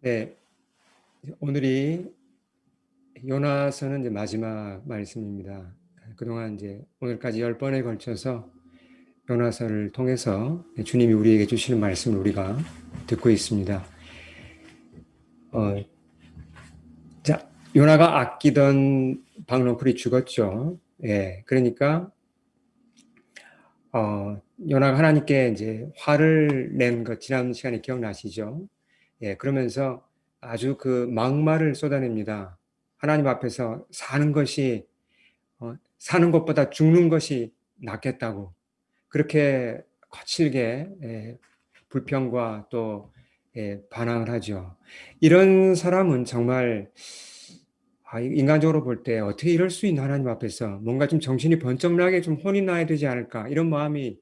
네, 오늘이 요나서는 이제 마지막 말씀입니다. 그동안 이제 오늘까지 10번에 걸쳐서 요나서를 통해서 주님이 우리에게 주시는 말씀을 우리가 듣고 있습니다. 어, 자, 요나가 아끼던 박농쿨이 죽었죠. 예, 그러니까 요나가 하나님께 이제 화를 낸 것 지난 시간에 기억나시죠? 예, 그러면서 아주 그 막말을 쏟아냅니다. 하나님 앞에서 사는 것보다 죽는 것이 낫겠다고 그렇게 거칠게 불평과 또 반항을 하죠. 이런 사람은 정말 인간적으로 볼 때 어떻게 이럴 수 있나 하나님 앞에서 뭔가 좀 정신이 번쩍 나게 좀 혼이 나야 되지 않을까 이런 마음이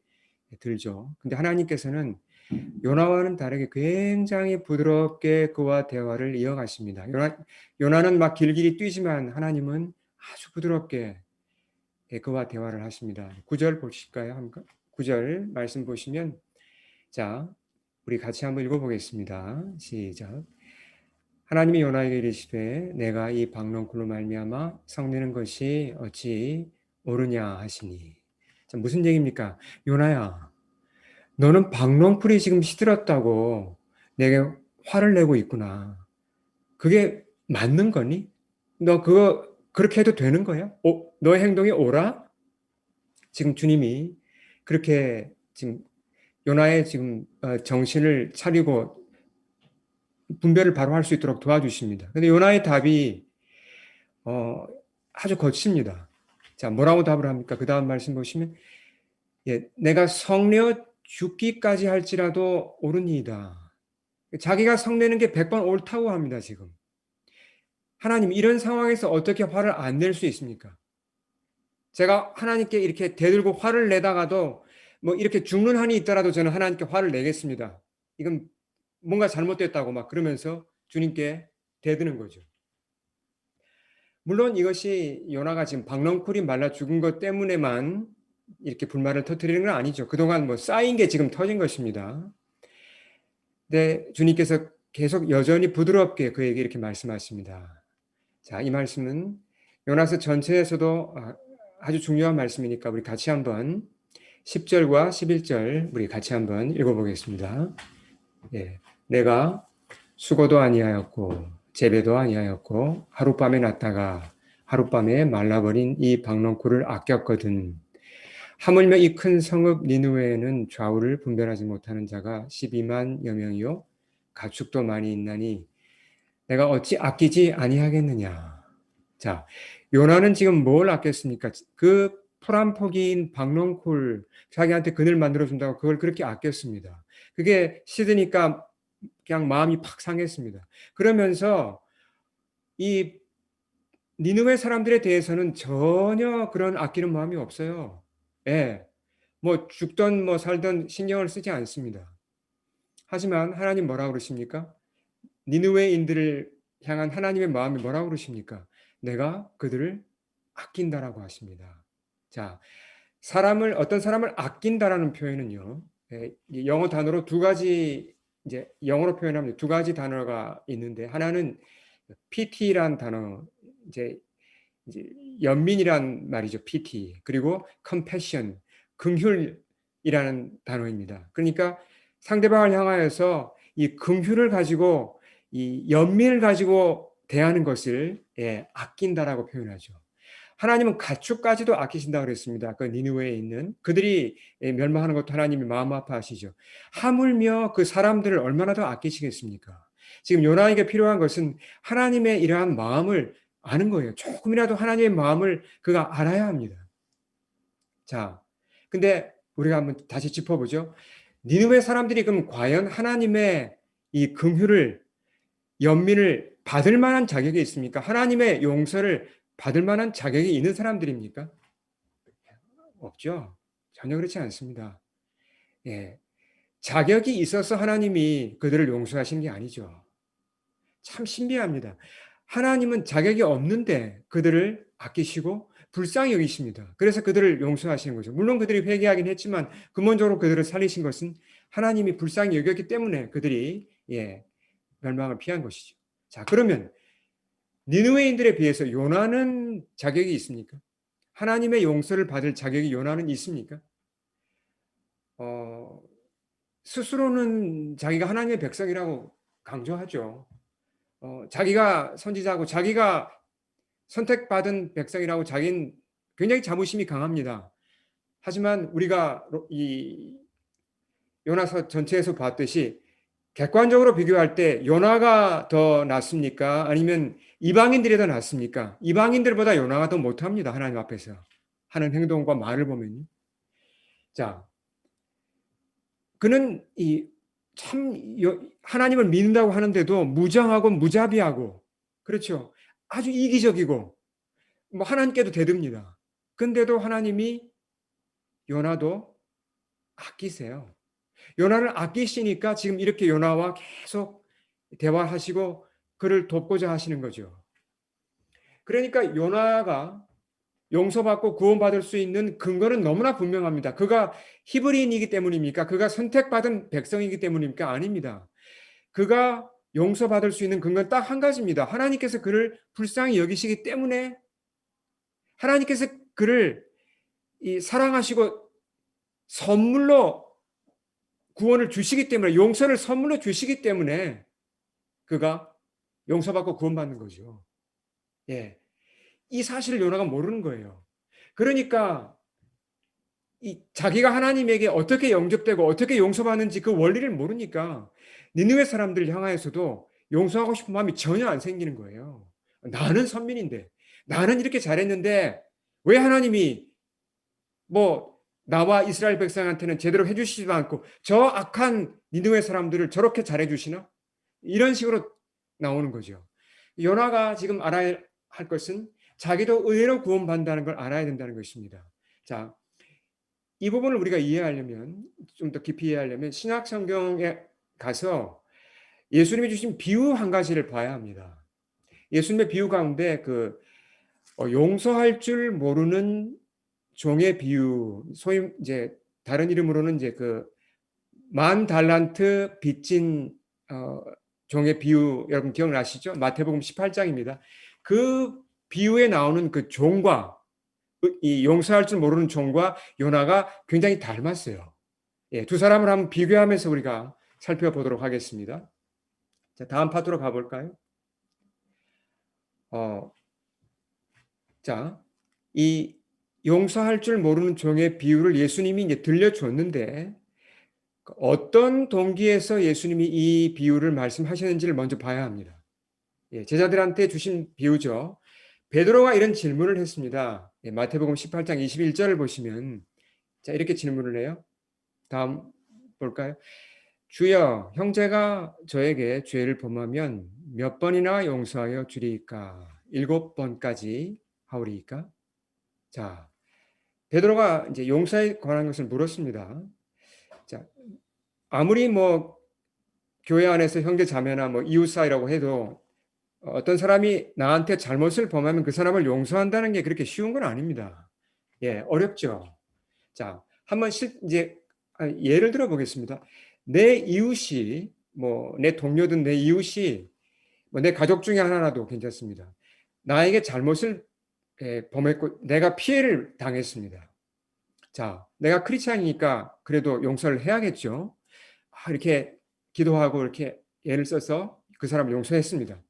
들죠. 근데 하나님께서는 요나와는 다르게 굉장히 부드럽게 그와 대화를 이어가십니다. 요나는 막 길길이 뛰지만 하나님은 아주 부드럽게 그와 대화를 하십니다. 9절 보실까요? 9절 말씀 보시면 자, 우리 같이 한번 읽어보겠습니다. 시작. 하나님이 요나에게 이르시되 내가 이 박농쿨로 말미암아 성내는 것이 어찌 옳으냐 하시니. 자, 무슨 얘기입니까? 요나야, 너는 박농쿨이 지금 시들었다고 내게 화를 내고 있구나. 그게 맞는 거니? 너 그거 그렇게 해도 되는 거야? 너의 행동이 옳아? 지금 주님이 그렇게 지금 요나의 지금 정신을 차리고 분별을 바로 할 수 있도록 도와주십니다. 근데 요나의 답이 어, 아주 거칩니다. 자, 뭐라고 답을 합니까? 그 다음 말씀 보시면 내가 성내어 죽기까지 할지라도 옳으니이다. 자기가 성내는 게 100번 옳다고 합니다, 지금. 하나님, 이런 상황에서 어떻게 화를 안 낼 수 있습니까? 제가 하나님께 이렇게 대들고 화를 내다가도 뭐 이렇게 죽는 한이 있더라도 저는 하나님께 화를 내겠습니다. 이건 뭔가 잘못됐다고 막 그러면서 주님께 대드는 거죠. 물론 이것이 요나가 지금 박넝쿨이 말라 죽은 것 때문에만 이렇게 불만을 터뜨리는 건 아니죠. 그동안 뭐 쌓인 게 지금 터진 것입니다. 근데 주님께서 계속 여전히 부드럽게 그에게 이렇게 말씀하십니다. 자, 이 말씀은 요나서 전체에서도 아주 중요한 말씀이니까 우리 같이 한번 10절과 11절 우리 같이 한번 읽어보겠습니다. 예, 내가 수고도 아니하였고 재배도 아니하였고 하룻밤에 났다가 하룻밤에 말라버린 이 박농쿨을 아꼈거든. 하물며 이 큰 성읍 니느웨에는 좌우를 분별하지 못하는 자가 12만여 명이요 가축도 많이 있나니 내가 어찌 아끼지 아니하겠느냐. 자, 요나는 지금 뭘 아꼈습니까? 그 포란포기인 박농쿨 자기한테 그늘 만들어준다고 그걸 그렇게 아꼈습니다. 그게 시드니까 그냥 마음이 팍 상했습니다. 그러면서 이 니느웨 사람들에 대해서는 전혀 그런 아끼는 마음이 없어요. 예, 뭐 죽던 뭐 살던 신경을 쓰지 않습니다. 하지만 하나님 뭐라고 그러십니까? 니느웨인들을 향한 하나님의 마음이 뭐라고 그러십니까? 내가 그들을 아낀다라고 하십니다. 자, 어떤 사람을 아낀다라는 표현은요, 영어 단어로 두 가지, 이제 영어로 표현하면 두 가지 단어가 있는데, 하나는 PT란 단어, 이제, 이제 연민이란 말이죠, PT. 그리고 compassion, 긍휼이라는 단어입니다. 그러니까 상대방을 향하여서 이 긍휼을 가지고 이 연민을 가지고 대하는 것을 아낀다라고 표현하죠. 하나님은 가축까지도 아끼신다고 그랬습니다. 그 니느웨에 있는 그들이 멸망하는 것도 하나님이 마음 아파하시죠. 하물며 그 사람들을 얼마나 더 아끼시겠습니까? 지금 요나에게 필요한 것은 하나님의 이러한 마음을 아는 거예요. 조금이라도 하나님의 마음을 그가 알아야 합니다. 자, 근데 우리가 한번 다시 짚어보죠. 니느웨 사람들이 그럼 과연 하나님의 이 긍휼을 연민을 받을 만한 자격이 있습니까? 하나님의 용서를 받을 만한 자격이 있는 사람들입니까? 없죠. 전혀 그렇지 않습니다. 예. 자격이 있어서 하나님이 그들을 용서하신 게 아니죠. 참 신비합니다. 하나님은 자격이 없는데 그들을 아끼시고 불쌍히 여기십니다. 그래서 그들을 용서하시는 거죠. 물론 그들이 회개하긴 했지만 근본적으로 그들을 살리신 것은 하나님이 불쌍히 여겼기 때문에 그들이 멸망을 피한 것이죠. 자, 그러면 니느웨인들에 비해서 요나는 자격이 있습니까? 하나님의 용서를 받을 자격이 요나는 있습니까? 스스로는 자기가 하나님의 백성이라고 강조하죠. 자기가 선지자고 자기가 선택받은 백성이라고 자기는 굉장히 자부심이 강합니다. 하지만 우리가 이 요나서 전체에서 봤듯이 객관적으로 비교할 때 요나가 더 낫습니까? 아니면 이방인들이 더 낫습니까? 이방인들보다 요나가 더 못합니다. 하나님 앞에서 하는 행동과 말을 보면요. 자, 그는 하나님을 믿는다고 하는데도 무정하고 무자비하고, 그렇죠. 아주 이기적이고 뭐 하나님께도 대듭니다. 근데도 하나님이 요나도 아끼세요. 요나를 아끼시니까 지금 이렇게 요나와 계속 대화하시고 그를 돕고자 하시는 거죠. 그러니까 요나가 용서받고 구원받을 수 있는 근거는 너무나 분명합니다. 그가 히브리인이기 때문입니까? 그가 선택받은 백성이기 때문입니까? 아닙니다. 그가 용서받을 수 있는 근거는 딱 한 가지입니다. 하나님께서 그를 불쌍히 여기시기 때문에, 하나님께서 그를 사랑하시고 선물로 구원을 주시기 때문에, 용서를 선물로 주시기 때문에 그가 용서받고 구원받는 거죠. 예. 이 사실을 요나가 모르는 거예요. 그러니까 자기가 하나님에게 어떻게 영접되고 어떻게 용서받는지 그 원리를 모르니까 니느웨 사람들을 향하여서도 용서하고 싶은 마음이 전혀 안 생기는 거예요. 나는 선민인데, 나는 이렇게 잘했는데 왜 하나님이 뭐 나와 이스라엘 백성한테는 제대로 해주시지도 않고 저 악한 니느웨 사람들을 저렇게 잘해주시나? 이런 식으로 나오는 거죠. 요나가 지금 알아야 할 것은 자기도 의외로 구원받는다는 걸 알아야 된다는 것입니다. 자, 이 부분을 우리가 이해하려면, 좀 더 깊이 이해하려면 신약 성경에 가서 예수님이 주신 비유 한 가지를 봐야 합니다. 예수님의 비유 가운데 용서할 줄 모르는 종의 비유, 소위 이제 다른 이름으로는 이제 만 달란트 빚진 종의 비유, 여러분 기억나시죠? 마태복음 18장입니다. 그 비유에 나오는 그 종과 이 용서할 줄 모르는 종과 요나가 굉장히 닮았어요. 예, 두 사람을 한번 비교하면서 우리가 살펴보도록 하겠습니다. 자, 다음 파트로 가볼까요? 자, 이 용서할 줄 모르는 종의 비유를 예수님이 이제 들려줬는데 어떤 동기에서 예수님이 이 비유를 말씀하셨는지를 먼저 봐야 합니다. 예, 제자들한테 주신 비유죠. 베드로가 이런 질문을 했습니다. 예, 마태복음 18장 21절을 보시면 자, 이렇게 질문을 해요. 다음 볼까요? 주여, 형제가 저에게 죄를 범하면 몇 번이나 용서하여 주리이까? 7번까지 하오리이까? 자, 베드로가 이제 용서에 관한 것을 물었습니다. 자, 아무리 뭐 교회 안에서 형제 자매나 뭐 이웃 사이라고 해도 어떤 사람이 나한테 잘못을 범하면 그 사람을 용서한다는 게 그렇게 쉬운 건 아닙니다. 예, 어렵죠. 자, 한번 이제 예를 들어 보겠습니다. 내 이웃이 뭐 내 동료든 내 이웃이 뭐 내 가족 중에 하나라도 괜찮습니다. 나에게 잘못을 범했고 내가 피해를 당했습니다. 자, 내가 크리스찬이니까 그래도 용서를 해야겠죠. 이렇게 기도하고 이렇게 예를 써서 그 사람을 용서했습니다.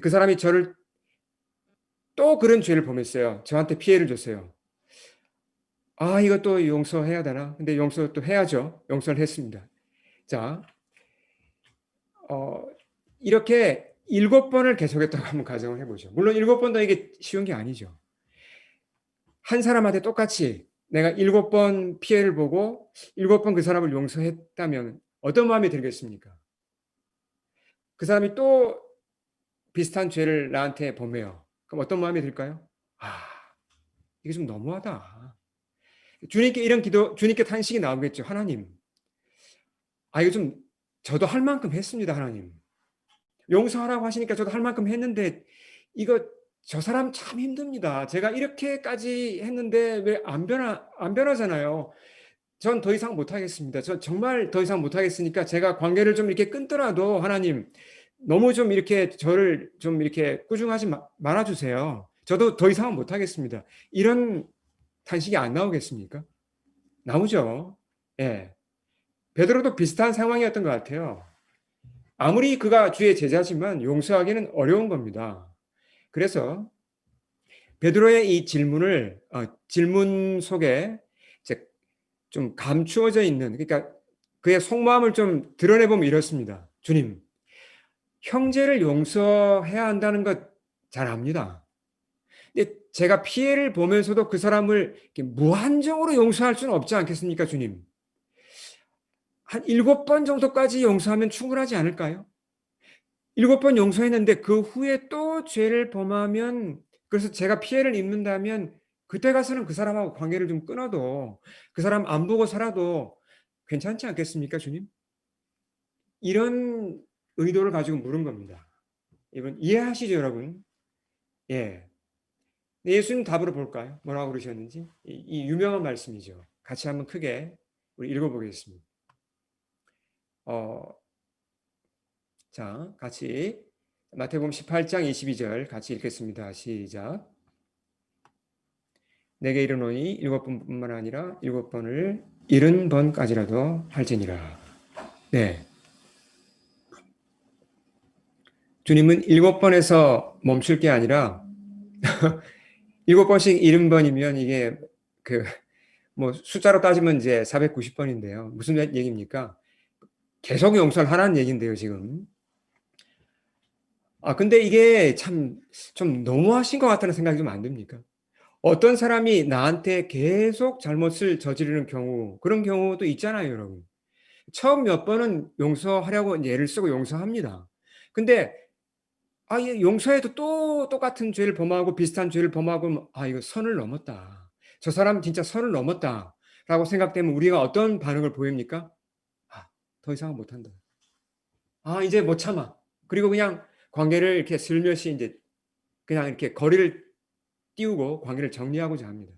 그 사람이 저를 또 그런 죄를 범했어요. 저한테 피해를 줬어요. 이것도 용서해야 되나? 근데 용서도 해야죠. 용서를 했습니다. 자, 이렇게 7번을 계속했다고 한번 가정을 해보죠. 물론 7번도 이게 쉬운 게 아니죠. 한 사람한테 똑같이 내가 7번 피해를 보고 7번 그 사람을 용서했다면 어떤 마음이 들겠습니까? 그 사람이 또 비슷한 죄를 나한테 범해요. 그럼 어떤 마음이 들까요? 이게 좀 너무하다. 주님께 이런 기도, 주님께 탄식이 나오겠죠. 하나님, 이거 좀 저도 할 만큼 했습니다. 하나님, 용서하라고 하시니까 저도 할 만큼 했는데 이거 저 사람 참 힘듭니다. 제가 이렇게까지 했는데 왜 안 변하잖아요. 전 더 이상 못하겠습니다. 저 정말 더 이상 못하겠으니까 제가 관계를 좀 이렇게 끊더라도 하나님 너무 좀 이렇게 저를 좀 이렇게 꾸중하지 말아주세요. 저도 더 이상은 못하겠습니다. 이런 탄식이 안 나오겠습니까? 나오죠. 예. 베드로도 비슷한 상황이었던 것 같아요. 아무리 그가 주의 제자지만 용서하기는 어려운 겁니다. 그래서 베드로의 이 질문 속에 이제 좀 감추어져 있는, 그러니까 그의 속마음을 좀 드러내보면 이렇습니다. 주님, 형제를 용서해야 한다는 것 잘 압니다. 근데 제가 피해를 보면서도 그 사람을 이렇게 무한정으로 용서할 수는 없지 않겠습니까, 주님? 한 7번 정도까지 용서하면 충분하지 않을까요? 7번 용서했는데 그 후에 또 죄를 범하면, 그래서 제가 피해를 입는다면 그때 가서는 그 사람하고 관계를 좀 끊어도 그 사람 안 보고 살아도 괜찮지 않겠습니까, 주님? 이런 의도를 가지고 물은 겁니다. 이분 이해하시죠, 여러분? 예. 예수님 답으로 볼까요? 뭐라고 그러셨는지? 이 유명한 말씀이죠. 같이 한번 크게 우리 읽어보겠습니다. 어, 자, 같이 마태복음 18장 22절 같이 읽겠습니다. 시작. 내게 이르노니 7번뿐만 아니라 7번을 70번까지라도 할지니라. 네. 주님은 7번에서 멈출 게 아니라 7번씩 70번이면 이게 그 뭐 숫자로 따지면 이제 490번인데요. 무슨 얘기입니까? 계속 용서를 하라는 얘기인데요, 지금. 근데 이게 참 좀 너무하신 것 같다는 생각이 좀 안 듭니까? 어떤 사람이 나한테 계속 잘못을 저지르는 경우, 그런 경우도 있잖아요, 여러분. 처음 몇 번은 용서하려고 이제 애를 쓰고 용서합니다. 근데 이 용서해도 또 똑같은 죄를 범하고 비슷한 죄를 범하고, 이거 선을 넘었다. 저 사람 진짜 선을 넘었다라고 생각되면 우리가 어떤 반응을 보입니까? 더 이상은 못한다. 이제 못 참아. 그리고 그냥 관계를 이렇게 슬며시 이제 그냥 이렇게 거리를 띄우고 관계를 정리하고자 합니다.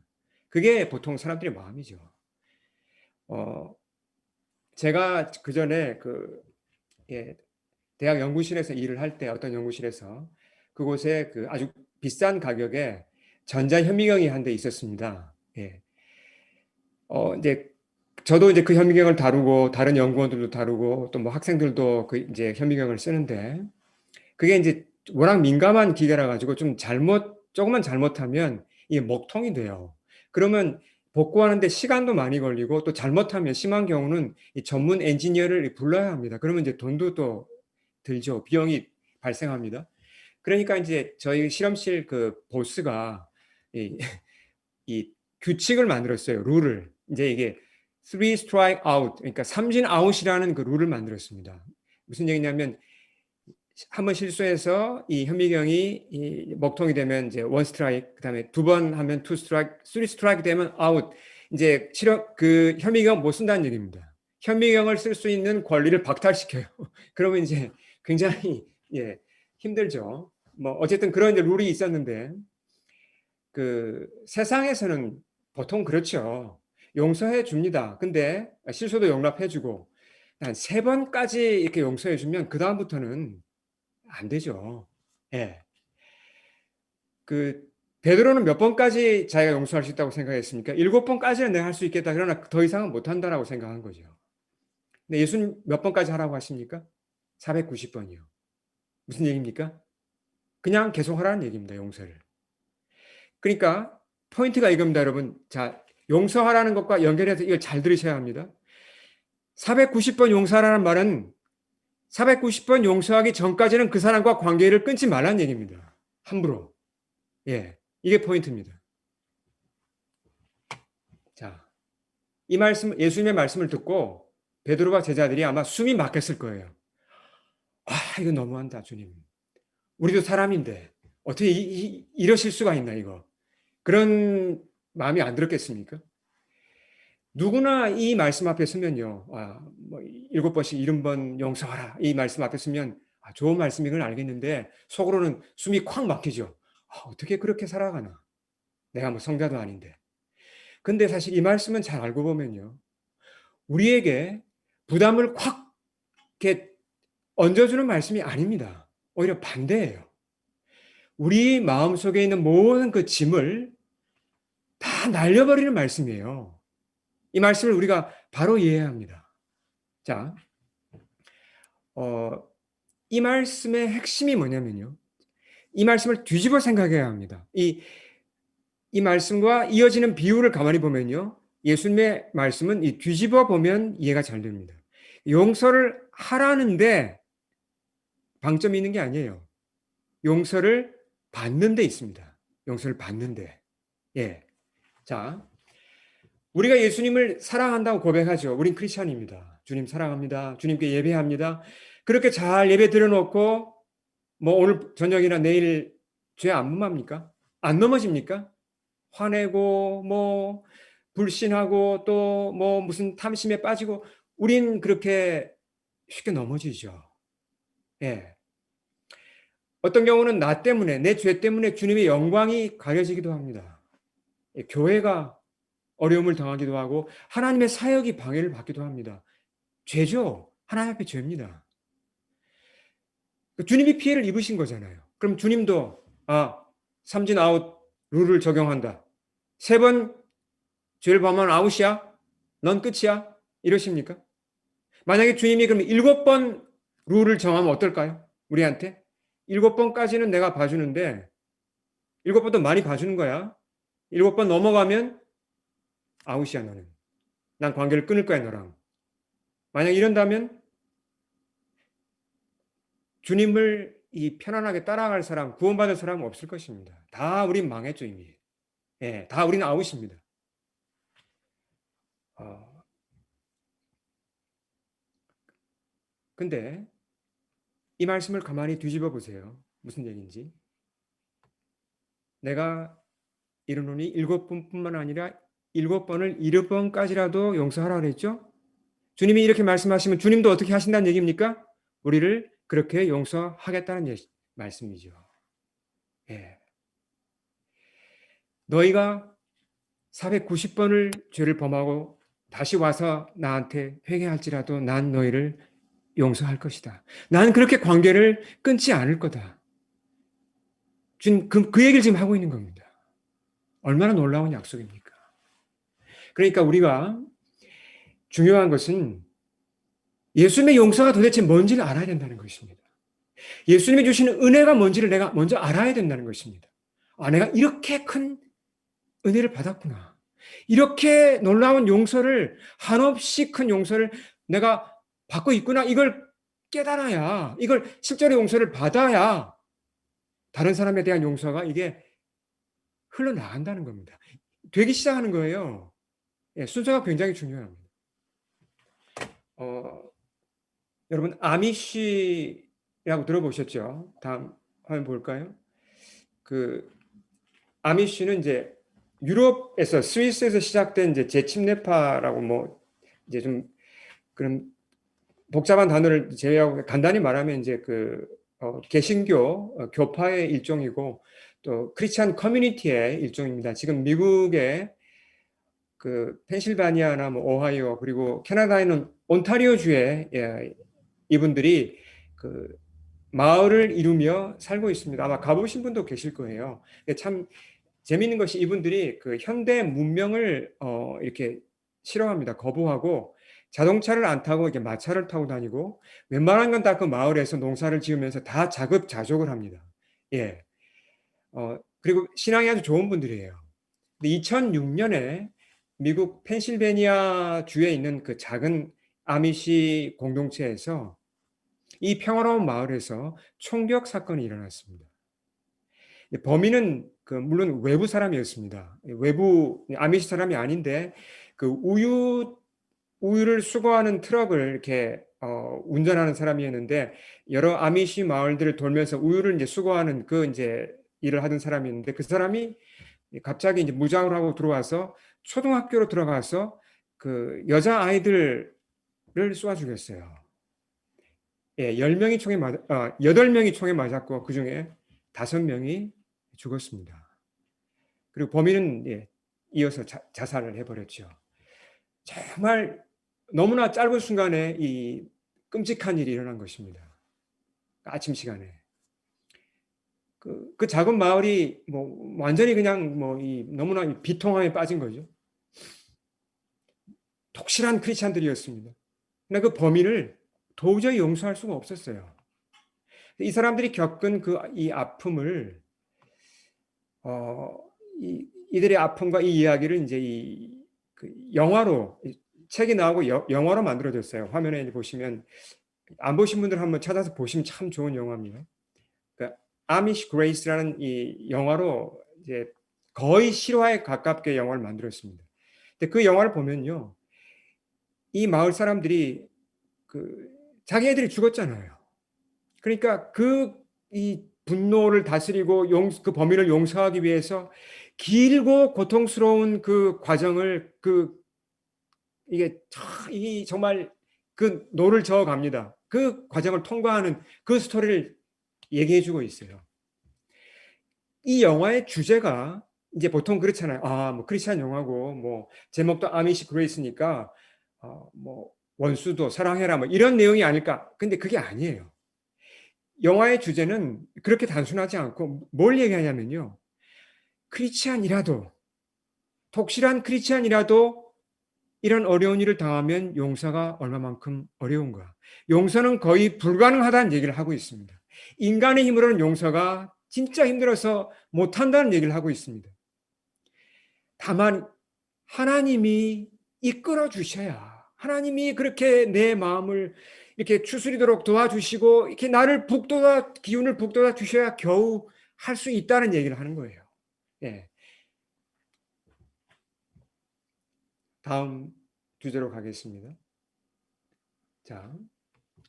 그게 보통 사람들의 마음이죠. 어, 제가 그 전에 예, 대학 연구실에서 일을 할 때 어떤 연구실에서 그곳에 그 아주 비싼 가격에 전자현미경이 한 대 있었습니다. 예. 이제 저도 이제 그 현미경을 다루고 다른 연구원들도 다루고 또 뭐 학생들도 그 이제 현미경을 쓰는데 그게 이제 워낙 민감한 기계라 가지고 조금만 잘못하면 이게 먹통이 돼요. 그러면 복구하는데 시간도 많이 걸리고 또 잘못하면 심한 경우는 이 전문 엔지니어를 불러야 합니다. 그러면 이제 돈도 또 들죠. 비용이 발생합니다. 그러니까 이제 저희 실험실 그 보스가 이, 이 규칙을 만들었어요. 룰을. 이제 이게 three strike out, 그러니까 삼진 아웃이라는 그 룰을 만들었습니다. 무슨 얘기냐면 한 번 실수해서 이 현미경이 이 먹통이 되면 이제 원 스트라이크, 그다음에 2번 하면 투 스트라이크, 쓰리 스트라이크 되면 아웃. 이제 실험 그 현미경 못 쓴다는 얘기입니다. 현미경을 쓸 수 있는 권리를 박탈시켜요. 그러면 이제 굉장히 힘들죠. 뭐 어쨌든 그런 이제 룰이 있었는데 그 세상에서는 보통 그렇죠. 용서해 줍니다. 근데 실수도 용납해 주고 한 3번까지 이렇게 용서해 주면 그 다음부터는 안 되죠. 예. 그 베드로는 몇 번까지 자기가 용서할 수 있다고 생각했습니까? 7번까지는 내가 할 수 있겠다. 그러나 더 이상은 못 한다라고 생각한 거죠. 근데 예수님 몇 번까지 하라고 하십니까? 490번이요. 무슨 얘기입니까? 그냥 계속 하라는 얘기입니다. 용서를. 그러니까 포인트가 이겁니다, 여러분. 자, 용서하라는 것과 연결해서 이걸 잘 들으셔야 합니다. 490번 용서하라는 말은 490번 용서하기 전까지는 그 사람과 관계를 끊지 말라는 얘기입니다. 함부로. 예. 이게 포인트입니다. 자, 이 말씀, 예수님의 말씀을 듣고 베드로와 제자들이 아마 숨이 막혔을 거예요. 이거 너무한다, 주님. 우리도 사람인데 어떻게 이러실 수가 있나, 이거. 그런 마음이 안 들었겠습니까? 누구나 이 말씀 앞에 서면요, 뭐 7번씩 70번 용서하라. 이 말씀 앞에 서면 좋은 말씀인 걸 알겠는데 속으로는 숨이 콱 막히죠. 어떻게 그렇게 살아가나? 내가 뭐 성자도 아닌데. 근데 사실 이 말씀은 잘 알고 보면요. 우리에게 부담을 확 이렇게 얹어주는 말씀이 아닙니다. 오히려 반대예요. 우리 마음속에 있는 모든 그 짐을 다 날려버리는 말씀이에요. 이 말씀을 우리가 바로 이해해야 합니다. 자, 이 말씀의 핵심이 뭐냐면요. 이 말씀을 뒤집어 생각해야 합니다. 이 말씀과 이어지는 비유를 가만히 보면요. 예수님의 말씀은 이 뒤집어 보면 이해가 잘 됩니다. 용서를 하라는데 방점이 있는 게 아니에요. 용서를 받는 데 있습니다. 용서를 받는데. 예. 자, 우리가 예수님을 사랑한다고 고백하죠. 우린 크리스찬입니다. 주님 사랑합니다. 주님께 예배합니다. 그렇게 잘 예배 드려놓고 뭐 오늘 저녁이나 내일 죄 안 범합니까? 안 넘어집니까? 화내고 뭐 불신하고 또 뭐 무슨 탐심에 빠지고 우린 그렇게 쉽게 넘어지죠. 예. 어떤 경우는 나 때문에 내 죄 때문에 주님의 영광이 가려지기도 합니다. 예, 교회가 어려움을 당하기도 하고 하나님의 사역이 방해를 받기도 합니다. 죄죠. 하나님 앞에 죄입니다. 주님이 피해를 입으신 거잖아요. 그럼 주님도 삼진 아웃 룰을 적용한다. 3번 죄를 범하면 아웃이야? 넌 끝이야? 이러십니까? 만약에 주님이 그럼 7번 룰을 정하면 어떨까요? 우리한테? 7번까지는 내가 봐주는데 7번도 많이 봐주는 거야. 7번 넘어가면 아웃이야 너는. 난 관계를 끊을 거야 너랑. 만약 이런다면 주님을 이 편안하게 따라갈 사람, 구원받을 사람은 없을 것입니다. 다 우린 망했죠 이미. 예, 다 우리는 아웃입니다. 근데 이 말씀을 가만히 뒤집어 보세요. 무슨 얘기인지. 내가 이르노니 7번뿐만 아니라 7번을 7번까지라도 용서하라 그랬죠? 주님이 이렇게 말씀하시면 주님도 어떻게 하신다는 얘기입니까? 우리를 그렇게 용서하겠다는 말씀이죠. 예. 너희가 490번을 죄를 범하고 다시 와서 나한테 회개할지라도 난 너희를 용서할 것이다. 난 그렇게 관계를 끊지 않을 거다. 주님 그 얘기를 지금 하고 있는 겁니다. 얼마나 놀라운 약속입니까? 그러니까 우리가 중요한 것은 예수님의 용서가 도대체 뭔지를 알아야 된다는 것입니다. 예수님이 주시는 은혜가 뭔지를 내가 먼저 알아야 된다는 것입니다. 내가 이렇게 큰 은혜를 받았구나. 이렇게 놀라운 용서를, 한없이 큰 용서를 내가 받고 있구나. 이걸 깨달아야, 이걸 실제로 용서를 받아야 다른 사람에 대한 용서가 이게 흘러나간다는 겁니다. 되기 시작하는 거예요. 예, 순서가 굉장히 중요합니다. 여러분 아미시라고 들어보셨죠? 다음 화면 볼까요? 그 아미시는 이제 유럽에서 스위스에서 시작된 이제 재침례파라고 뭐 이제 좀 그런 복잡한 단어를 제외하고 간단히 말하면 이제 개신교 교파의 일종이고 또 크리스찬 커뮤니티의 일종입니다. 지금 미국의 그 펜실바니아나 뭐 오하이오 그리고 캐나다에는 온타리오주에 이분들이 그 마을을 이루며 살고 있습니다. 아마 가보신 분도 계실 거예요. 참 재미있는 것이 이분들이 그 현대 문명을 이렇게 싫어합니다. 거부하고 자동차를 안 타고 이렇게 마차를 타고 다니고 웬만한 건 다 그 마을에서 농사를 지으면서 다 자급자족을 합니다. 예. 그리고 신앙이 아주 좋은 분들이에요. 2006년에 미국 펜실베니아 주에 있는 그 작은 아미시 공동체에서 이 평화로운 마을에서 총격 사건이 일어났습니다. 범인은 물론 외부 사람이었습니다. 외부 아미시 사람이 아닌데 그 우유를 수거하는 트럭을 이렇게 운전하는 사람이었는데 여러 아미시 마을들을 돌면서 우유를 이제 수거하는 이제 일을 하던 사람이었는데 그 사람이 갑자기 이제 무장을 하고 들어와서 초등학교로 들어가서 그 여자 아이들을 쏘아 죽였어요. 예, 8명이 총에 맞았고 그중에 5명이 죽었습니다. 그리고 범인은 이어서 자살을 해버렸죠. 정말 너무나 짧은 순간에 이 끔찍한 일이 일어난 것입니다. 아침 시간에. 그 작은 마을이 뭐 완전히 그냥 뭐 이 너무나 비통함에 빠진 거죠. 독실한 크리스찬들이었습니다. 근데 그 범인을 도저히 용서할 수가 없었어요. 이 사람들이 겪은 이 아픔을 어, 이들의 아픔과 이 이야기를 이제 그 영화로 책이 나오고 영화로 만들어졌어요. 화면에 보시면 안 보신 분들 한번 찾아서 보시면 참 좋은 영화입니다. 그 아미시 그레이스라는 이 영화로 이제 거의 실화에 가깝게 영화를 만들었습니다. 근데 그 영화를 보면요, 이 마을 사람들이 그 자기 애들이 죽었잖아요. 그러니까 이 분노를 다스리고 그 범인을 용서하기 위해서 길고 고통스러운 그 과정을 이게 정말 그 노를 저어 갑니다. 그 과정을 통과하는 그 스토리를 얘기해 주고 있어요. 이 영화의 주제가 이제 보통 그렇잖아요. 뭐 크리스찬 영화고 뭐 제목도 아미시 그레이스니까 뭐 원수도 사랑해라 뭐 이런 내용이 아닐까. 근데 그게 아니에요. 영화의 주제는 그렇게 단순하지 않고 뭘 얘기하냐면요. 크리스찬이라도 독실한 크리스찬이라도 이런 어려운 일을 당하면 용서가 얼마만큼 어려운가. 용서는 거의 불가능하다는 얘기를 하고 있습니다. 인간의 힘으로는 용서가 진짜 힘들어서 못한다는 얘기를 하고 있습니다. 다만 하나님이 이끌어 주셔야, 하나님이 그렇게 내 마음을 이렇게 추스리도록 도와주시고 이렇게 나를 기운을 북돋아 주셔야 겨우 할 수 있다는 얘기를 하는 거예요. 예. 다음 주제로 가겠습니다. 자,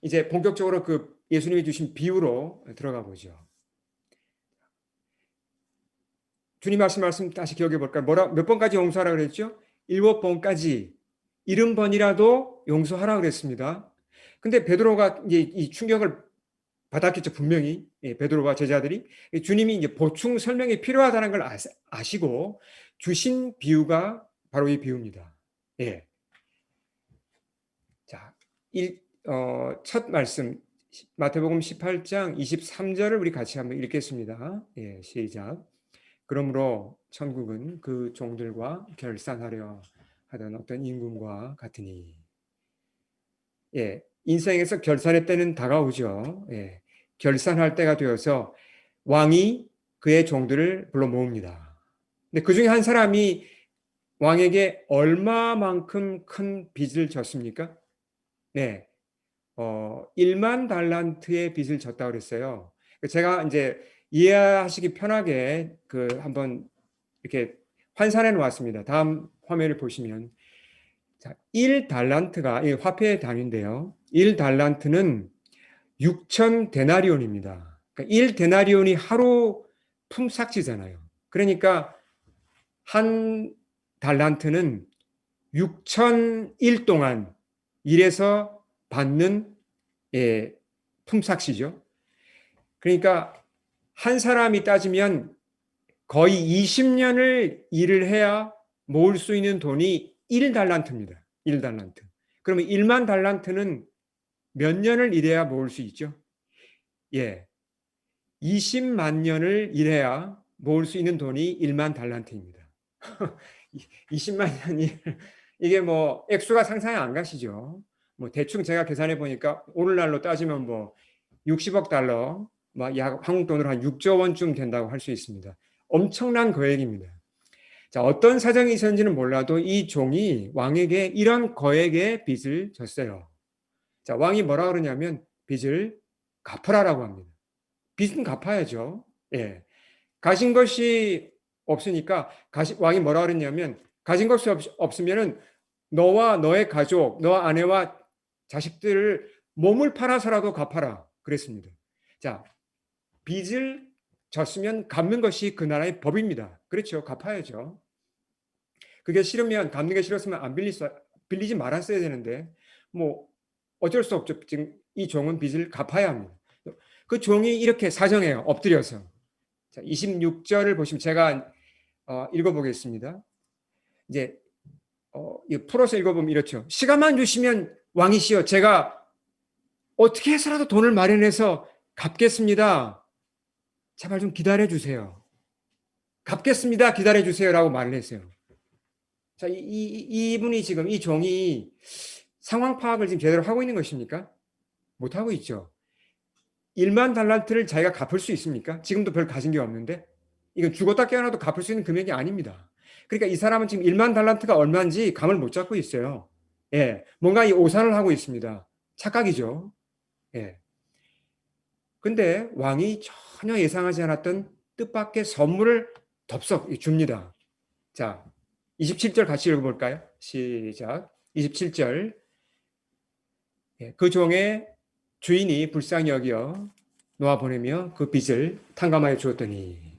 이제 본격적으로 그 예수님이 주신 비유로 들어가 보죠. 주님 하신 말씀 다시 기억해 볼까요? 몇 번까지 용서하라 그랬죠? 7번까지 70번이라도 용서하라 그랬습니다. 근데 베드로가 이제 이 충격을 받았겠죠, 분명히. 예, 베드로와 제자들이. 주님이 이제 보충 설명이 필요하다는 걸 아시고 주신 비유가 바로 이 비유입니다. 예. 자, 첫 말씀, 마태복음 18장 23절을 우리 같이 한번 읽겠습니다. 예, 시작. 그러므로 천국은 그 종들과 결산하려 하던 어떤 임금과 같으니. 예, 인생에서 결산의 때는 다가오죠. 예, 결산할 때가 되어서 왕이 그의 종들을 불러 모읍니다. 근데 그 중에 한 사람이 왕에게 얼마만큼 큰 빚을 졌습니까? 네, 1만 달란트의 빚을 졌다고 그랬어요. 제가 이제 이해하시기 편하게 한번 이렇게 환산해 놓았습니다. 다음 화면을 보시면, 자, 1달란트가 이 화폐의 단위인데요. 1달란트는 6천 데나리온입니다. 그러니까 1데나리온이 하루 품삯이잖아요. 그러니까 한 달란트는 6천일 동안 일해서 받는 품삯이죠. 그러니까 한 사람이 따지면 거의 20년을 일을 해야 모을 수 있는 돈이 1달란트입니다. 1달란트. 그러면 1만 달란트는 몇 년을 일해야 모을 수 있죠? 예. 20만 년을 일해야 모을 수 있는 돈이 1만 달란트입니다. 20만 년이 이게 뭐 액수가 상상이 안 가시죠? 뭐 대충 제가 계산해 보니까 오늘날로 따지면 뭐 60억 달러, 약 한국 돈으로 한 6조 원쯤 된다고 할 수 있습니다. 엄청난 거액입니다. 자, 어떤 사정이 있었는지는 몰라도 이 종이 왕에게 이런 거액의 빚을 졌어요. 자, 왕이 뭐라 그러냐면 빚을 갚으라라고 합니다. 빚은 갚아야죠. 예. 가진 것이 없으니까 왕이 뭐라 그랬냐면 가진 것이 없으면은 너와 너의 가족, 너와 아내와 자식들을 몸을 팔아서라도 갚아라 그랬습니다. 자, 빚을 졌으면 갚는 것이 그 나라의 법입니다. 그렇죠. 갚아야죠. 그게 싫으면 갚는 게 싫었으면 안 빌리지 말았어야 되는데 뭐 어쩔 수 없죠. 지금 이 종은 빚을 갚아야 합니다. 그 종이 이렇게 사정해요. 엎드려서. 자, 26절을 보시면 제가 읽어보겠습니다. 이제 풀어서 읽어보면 이렇죠. 시간만 주시면 왕이시여 제가 어떻게 해서라도 돈을 마련해서 갚겠습니다. 제발 좀 기다려 주세요. 갚겠습니다. 기다려 주세요라고 말을 했어요. 자, 이분이 지금 이 종이 상황 파악을 지금 제대로 하고 있는 것입니까? 못 하고 있죠. 1만 달란트를 자기가 갚을 수 있습니까? 지금도 별 가진 게 없는데 이건 죽었다 깨어나도 갚을 수 있는 금액이 아닙니다. 그러니까 이 사람은 지금 1만 달란트가 얼마인지 감을 못 잡고 있어요. 예, 뭔가 이 오산을 하고 있습니다. 착각이죠. 예. 근데 왕이 전혀 예상하지 않았던 뜻밖의 선물을 덥석 줍니다. 자, 27절 같이 읽어볼까요? 시작. 27절. 예, 그 종의 주인이 불쌍히 여겨 놓아 보내며 그 빚을 탕감하여 주었더니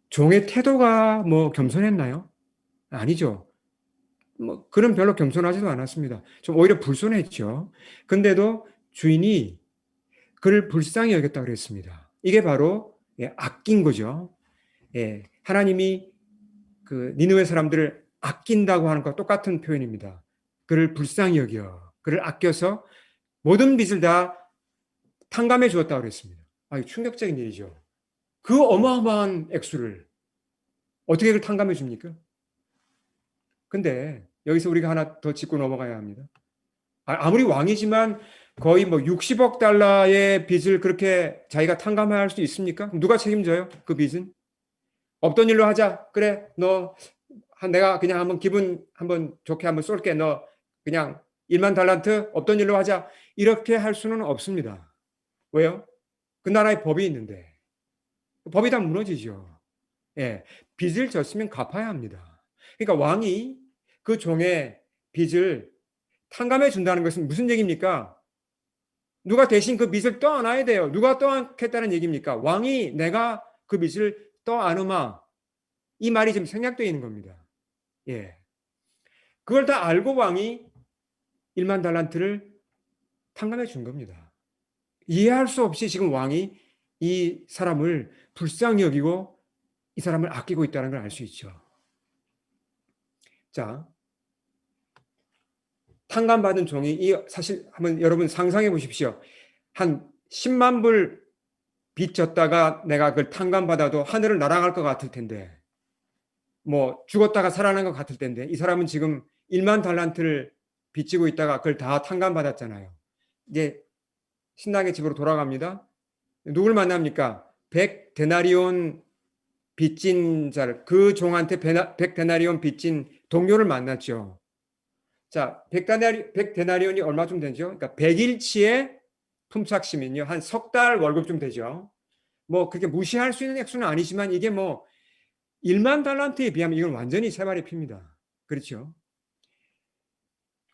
종의 태도가 뭐 겸손했나요? 아니죠. 뭐 그는 별로 겸손하지도 않았습니다. 좀 오히려 불손했죠. 근데도 주인이 그를 불쌍히 여겼다고 그랬습니다. 이게 바로 아낀 거죠. 예, 하나님이 그 니느웨 사람들을 아낀다고 하는 것과 똑같은 표현입니다. 그를 불쌍히 여겨, 그를 아껴서 모든 빚을 다 탕감해 주었다고 그랬습니다. 아, 충격적인 일이죠. 그 어마어마한 액수를 어떻게 그걸 탕감해 줍니까? 근데 여기서 우리가 하나 더 짚고 넘어가야 합니다. 아무리 왕이지만 거의 뭐 60억 달러의 빚을 그렇게 자기가 탕감할 수 있습니까? 누가 책임져요? 그 빚은? 없던 일로 하자. 그래, 너 내가 그냥 한번 기분 한번 좋게 한번 쏠게. 너 그냥 1만 달란트 없던 일로 하자. 이렇게 할 수는 없습니다. 왜요? 그 나라에 법이 있는데 법이 다 무너지죠. 예, 빚을 졌으면 갚아야 합니다. 그러니까 왕이 그 종의 빚을 탕감해 준다는 것은 무슨 얘기입니까? 누가 대신 그 빚을 떠안아야 돼요. 누가 떠안겠다는 얘기입니까? 왕이 내가 그 빚을 떠안으마. 이 말이 지금 생략되어 있는 겁니다. 예. 그걸 다 알고 왕이 1만 달란트를 탕감해 준 겁니다. 이해할 수 없이 지금 왕이 이 사람을 불쌍히 여기고 이 사람을 아끼고 있다는 걸 알 수 있죠. 자, 탕감받은 종이 사실 한번 여러분 상상해 보십시오. 한 10만 불 빚 졌다가 내가 그걸 탕감받아도 하늘을 날아갈 것 같을 텐데 뭐 죽었다가 살아난 것 같을 텐데 이 사람은 지금 1만 달란트를 빚지고 있다가 그걸 다 탕감받았잖아요. 이제 신랑의 집으로 돌아갑니다. 누굴 만납니까? 100데나리온 빚진 자를 그 종한테 100데나리온 빚진 동료를 만났죠. 자, 100데나리온이 얼마쯤 되죠? 그러니까 100일치의 품삯이면요. 한 석 달 월급쯤 되죠. 뭐 그렇게 무시할 수 있는 액수는 아니지만 이게 뭐 1만 달란트에 비하면 이건 완전히 세 발의 피입니다. 그렇죠?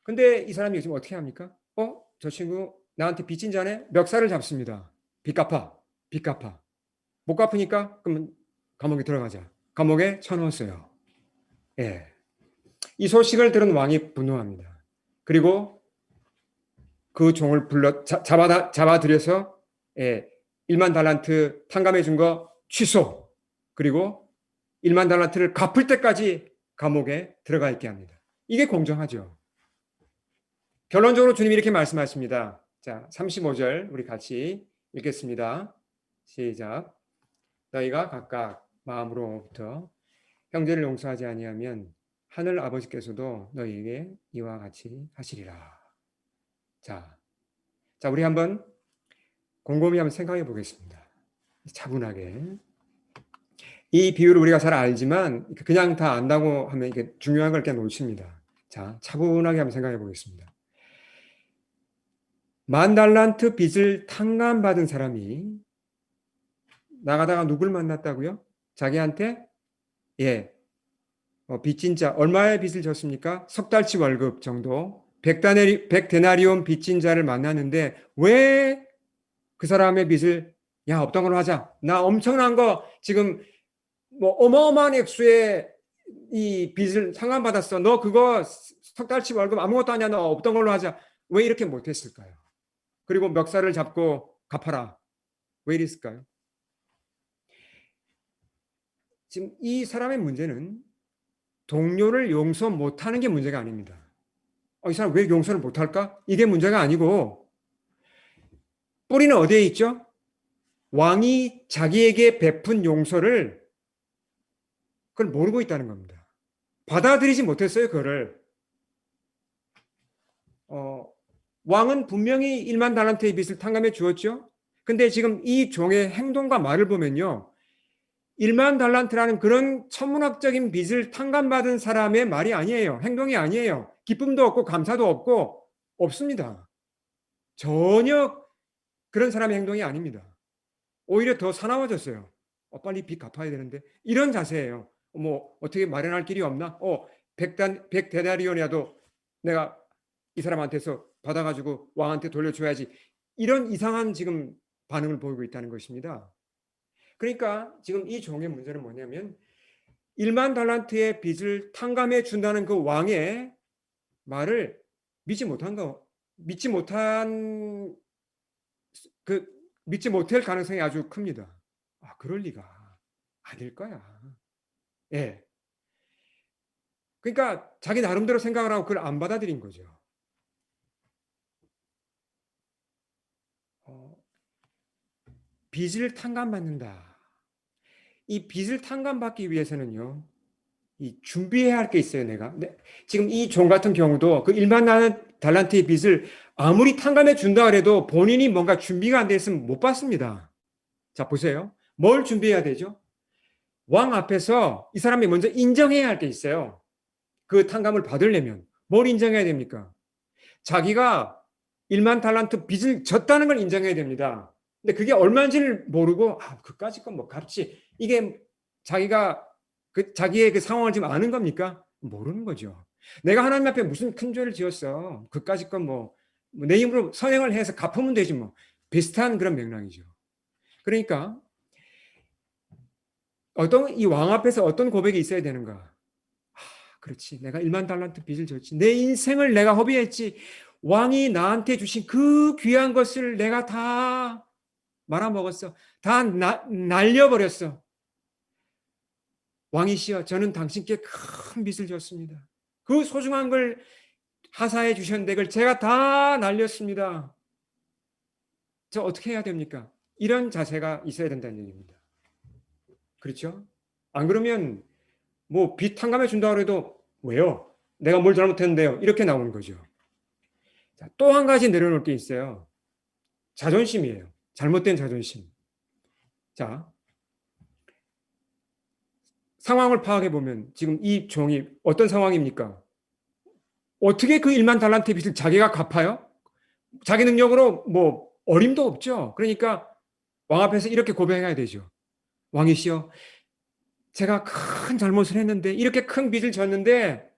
근데 이 사람이 지금 어떻게 합니까? 저 친구 나한테 빚진 자네 멱살을 잡습니다. 빚 갚아. 빚 갚아. 못 갚으니까 그러면 감옥에 들어가자. 감옥에 쳐넣었어요. 예. 이 소식을 들은 왕이 분노합니다. 그리고 그 종을 잡아들여서 1만 달란트 탕감해 준 거 취소. 그리고 1만 달란트를 갚을 때까지 감옥에 들어가 있게 합니다. 이게 공정하죠. 결론적으로 주님이 이렇게 말씀하십니다. 자, 35절 우리 같이 읽겠습니다. 시작. 너희가 각각 마음으로부터 형제를 용서하지 아니하면 하늘 아버지께서도 너희에게 이와 같이 하시리라. 자, 우리 한번 곰곰이 한번 생각해 보겠습니다. 차분하게. 이 비유를 우리가 잘 알지만 그냥 다 안다고 하면 이게 중요한 걸 그냥 놓칩니다. 자, 차분하게 한번 생각해 보겠습니다. 10,000달란트 빚을 탕감받은 사람이 나가다가 누굴 만났다고요? 자기한테 빚진 자 얼마의 빚을 졌습니까? 석 달치 월급 정도 100데나리온 빚진 자를 만났는데 왜 그 사람의 빚을 없던 걸로 하자. 나 엄청난 거 지금 뭐 어마어마한 액수의 이 빚을 상환받았어. 너 그거 석 달치 월급 아무것도 아니야. 너 없던 걸로 하자. 왜 이렇게 못했을까요? 그리고 멱살을 잡고 갚아라. 왜 이랬을까요? 지금 이 사람의 문제는 동료를 용서 못하는 게 문제가 아닙니다. 이 사람 왜 용서를 못할까? 이게 문제가 아니고 뿌리는 어디에 있죠? 왕이 자기에게 베푼 용서를 그걸 모르고 있다는 겁니다. 받아들이지 못했어요, 그거를. 왕은 분명히 1만 달란트의 빚을 탕감해 주었죠. 근데 지금 이 종의 행동과 말을 보면요. 1만 달란트라는 그런 천문학적인 빚을 탕감받은 사람의 말이 아니에요. 행동이 아니에요. 기쁨도 없고 감사도 없고 없습니다. 전혀 그런 사람의 행동이 아닙니다. 오히려 더 사나워졌어요. 빨리 빚 갚아야 되는데 이런 자세예요. 뭐 어떻게 마련할 길이 없나? 100데나리온이라도 내가 이 사람한테서 받아가지고 왕한테 돌려줘야지. 이런 이상한 지금 반응을 보이고 있다는 것입니다. 그러니까 지금 이 종의 문제는 뭐냐면 1만 달란트의 빚을 탕감해 준다는 그 왕의 말을 믿지 못할 가능성이 아주 큽니다. 그럴 리가 아닐 거야. 예. 그러니까 자기 나름대로 생각을 하고 그걸 안 받아들인 거죠. 빚을 탕감받는다. 이 빚을 탕감받기 위해서는요. 이 준비해야 할 게 있어요, 내가. 지금 이 종 같은 경우도 그 1만 달란트의 빚을 아무리 탕감해 준다 그래도 본인이 뭔가 준비가 안 돼 있으면 못 받습니다. 자, 보세요. 뭘 준비해야 되죠? 왕 앞에서 이 사람이 먼저 인정해야 할 게 있어요. 그 탕감을 받으려면 뭘 인정해야 됩니까? 자기가 1만 달란트 빚을 졌다는 걸 인정해야 됩니다. 근데 그게 얼마인지를 모르고 그까짓 건 뭐 값이 이게 자기가 자기의 그 상황을 지금 아는 겁니까? 모르는 거죠. 내가 하나님 앞에 무슨 큰 죄를 지었어. 그까짓 건 뭐 내 힘으로 선행을 해서 갚으면 되지 뭐. 비슷한 그런 맥락이죠. 그러니까 이 왕 앞에서 어떤 고백이 있어야 되는가? 그렇지. 내가 1만 달란트 빚을 졌지. 내 인생을 내가 허비했지. 왕이 나한테 주신 그 귀한 것을 내가 다 말아먹었어. 다 날려버렸어. 왕이시여, 저는 당신께 큰 빚을 졌습니다. 그 소중한 걸 하사해 주셨는데 그걸 제가 다 날렸습니다. 저 어떻게 해야 됩니까? 이런 자세가 있어야 된다는 얘기입니다. 그렇죠? 안 그러면 뭐 빚 탕감해 준다고 해도 왜요? 내가 뭘 잘못했는데요? 이렇게 나오는 거죠. 또 한 가지 내려놓을 게 있어요. 자존심이에요. 잘못된 자존심. 자, 상황을 파악해 보면 지금 이 종이 어떤 상황입니까? 어떻게 그 1만 달란트 빚을 자기가 갚아요? 자기 능력으로 뭐 어림도 없죠. 그러니까 왕 앞에서 이렇게 고백해야 되죠. 왕이시여, 제가 큰 잘못을 했는데 이렇게 큰 빚을 졌는데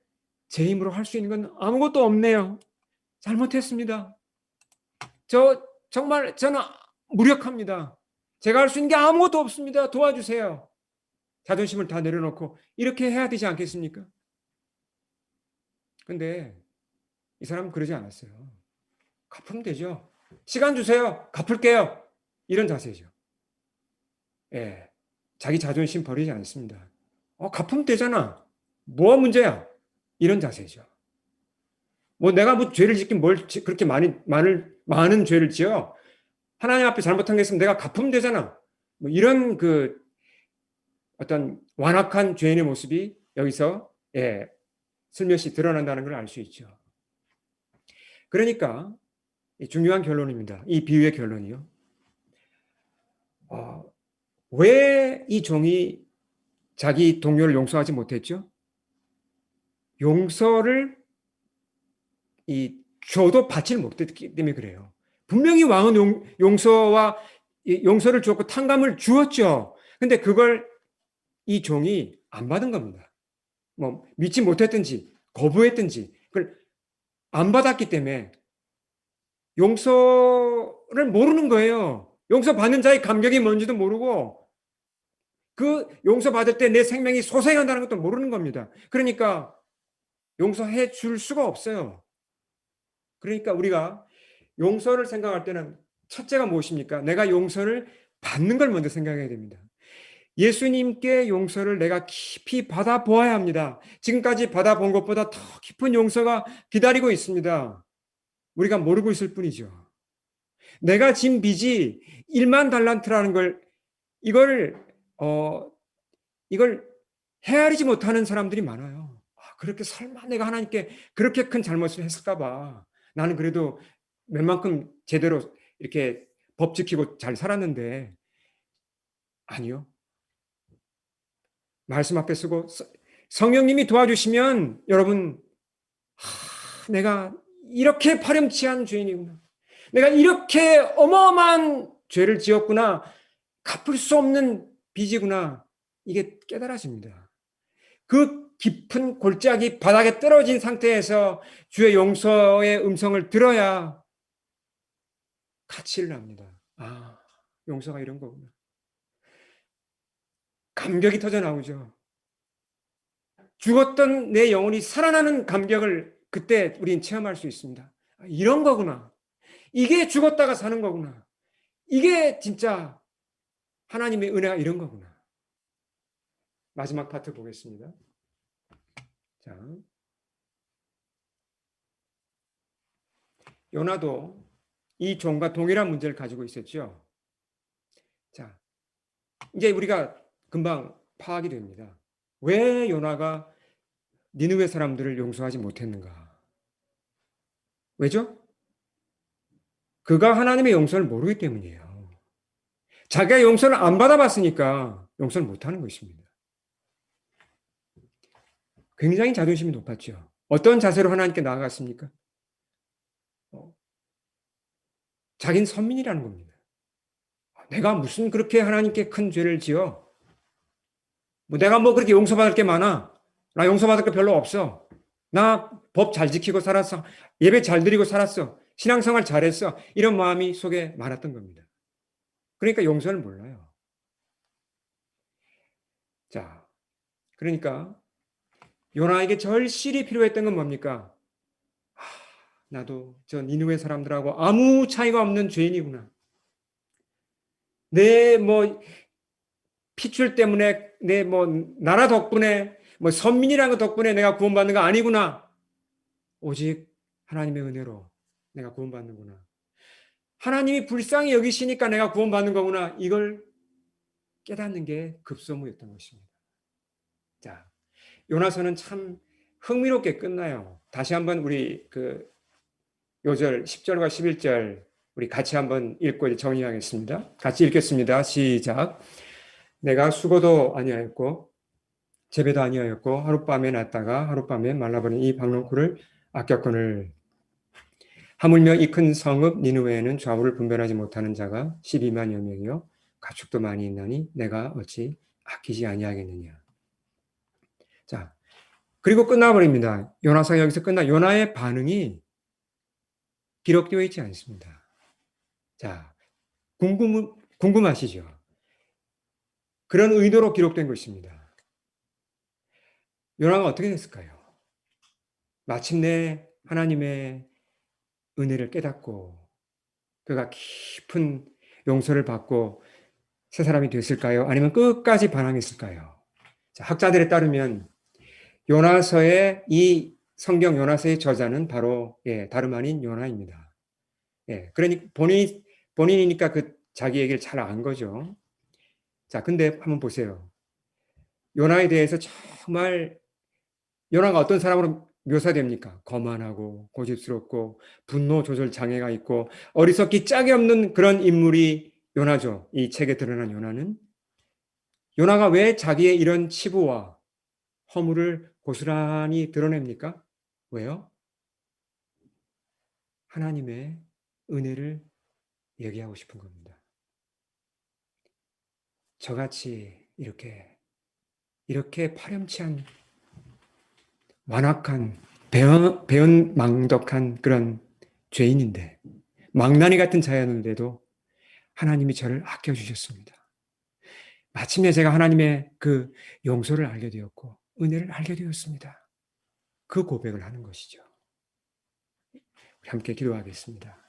제 힘으로 할 수 있는 건 아무것도 없네요. 잘못했습니다. 정말 저는 무력합니다. 제가 할 수 있는 게 아무것도 없습니다. 도와주세요. 자존심을 다 내려놓고 이렇게 해야 되지 않겠습니까? 근데 이 사람은 그러지 않았어요. 갚으면 되죠. 시간 주세요. 갚을게요. 이런 자세죠. 예. 자기 자존심 버리지 않습니다. 갚으면 되잖아. 뭐가 문제야? 이런 자세죠. 뭐 내가 뭐 죄를 짓긴 뭘 그렇게 많은 죄를 지어? 하나님 앞에 잘못한 게 있으면 내가 갚으면 되잖아. 뭐 이런 그 어떤 완악한 죄인의 모습이 여기서 슬며시 드러난다는 걸 알 수 있죠. 그러니까 중요한 결론입니다. 이 비유의 결론이요. 왜 이 종이 자기 동료를 용서하지 못했죠? 용서를 줘도 받지를 못했기 때문에 그래요. 분명히 왕은 용서를 주었고 탕감을 주었죠. 근데 그걸 이 종이 안 받은 겁니다. 뭐 믿지 못했든지 거부했든지 그걸 안 받았기 때문에 용서를 모르는 거예요. 용서받는 자의 감격이 뭔지도 모르고 그 용서받을 때 내 생명이 소생한다는 것도 모르는 겁니다. 그러니까 용서해 줄 수가 없어요. 그러니까 우리가 용서를 생각할 때는 첫째가 무엇입니까? 내가 용서를 받는 걸 먼저 생각해야 됩니다. 예수님께 용서를 내가 깊이 받아보아야 합니다. 지금까지 받아본 것보다 더 깊은 용서가 기다리고 있습니다. 우리가 모르고 있을 뿐이죠. 내가 진 빚이 1만 달란트라는 걸 이걸 이걸 헤아리지 못하는 사람들이 많아요. 그렇게 설마 내가 하나님께 그렇게 큰 잘못을 했을까 봐. 나는 그래도 웬만큼 제대로 이렇게 법 지키고 잘 살았는데 아니요. 말씀 앞에 쓰고 성령님이 도와주시면 여러분 내가 이렇게 파렴치한 죄인이구나. 내가 이렇게 어마어마한 죄를 지었구나. 갚을 수 없는 빚이구나. 이게 깨달아집니다. 그 깊은 골짜기 바닥에 떨어진 상태에서 주의 용서의 음성을 들어야 가치를 압니다. 용서가 이런 거구나. 감격이 터져 나오죠. 죽었던 내 영혼이 살아나는 감격을 그때 우린 체험할 수 있습니다. 이런 거구나. 이게 죽었다가 사는 거구나. 이게 진짜 하나님의 은혜가 이런 거구나. 마지막 파트 보겠습니다. 자, 요나도 이 종과 동일한 문제를 가지고 있었죠. 자, 이제 우리가 금방 파악이 됩니다. 왜 요나가 니느웨 사람들을 용서하지 못했는가? 왜죠? 그가 하나님의 용서를 모르기 때문이에요. 자기가 용서를 안 받아봤으니까 용서를 못하는 것입니다. 굉장히 자존심이 높았죠. 어떤 자세로 하나님께 나아갔습니까? 자긴 선민이라는 겁니다. 내가 무슨 그렇게 하나님께 큰 죄를 지어? 내가 그렇게 용서받을 게 많아? 나 용서받을 게 별로 없어. 나 법 잘 지키고 살았어. 예배 잘 드리고 살았어. 신앙생활 잘했어. 이런 마음이 속에 많았던 겁니다. 그러니까 용서를 몰라요. 자, 그러니까 요나에게 절실히 필요했던 건 뭡니까? 나도 저 니느웨 사람들하고 아무 차이가 없는 죄인이구나. 내 핏줄 때문에 내 나라 덕분에 선민이라는 것 덕분에 내가 구원받는 거 아니구나. 오직 하나님의 은혜로 내가 구원받는구나. 하나님이 불쌍히 여기시니까 내가 구원받는 거구나. 이걸 깨닫는 게 급소무였던 것입니다. 자, 요나서는 참 흥미롭게 끝나요. 다시 한번 우리 요절 10절과 11절 우리 같이 한번 읽고 정리하겠습니다. 같이 읽겠습니다. 시작. 내가 수고도 아니하였고 재배도 아니하였고 하룻밤에 났다가 하룻밤에 말라버린 이 박농쿨을 아꼈거늘 하물며 이 큰 성읍 니느웨에는 좌우를 분별하지 못하는 자가 12만여 명이요 가축도 많이 있나니 내가 어찌 아끼지 아니하겠느냐. 자, 그리고 끝나버립니다. 요나서가 여기서 요나의 반응이 기록되어 있지 않습니다. 자, 궁금하시죠? 그런 의도로 기록된 것입니다. 요나가 어떻게 됐을까요? 마침내 하나님의 은혜를 깨닫고 그가 깊은 용서를 받고 새 사람이 됐을까요? 아니면 끝까지 반항했을까요? 자, 학자들에 따르면 요나서의 이 성경 요나서의 저자는 바로 다름 아닌 요나입니다. 그러니 본인이니까 자기 얘기를 잘 안 거죠. 자, 근데 한번 보세요. 요나에 대해서 정말 요나가 어떤 사람으로 묘사됩니까? 거만하고 고집스럽고 분노 조절 장애가 있고 어리석기 짝이 없는 그런 인물이 요나죠. 이 책에 드러난 요나는 요나가 왜 자기의 이런 치부와 허물을 고스란히 드러냅니까? 왜요? 하나님의 은혜를 얘기하고 싶은 겁니다. 저같이 이렇게 파렴치한 완악한 배은망덕한 그런 죄인인데 망나니 같은 자였는데도 하나님이 저를 아껴주셨습니다. 마침내 제가 하나님의 그 용서를 알게 되었고 은혜를 알게 되었습니다. 그 고백을 하는 것이죠. 우리 함께 기도하겠습니다.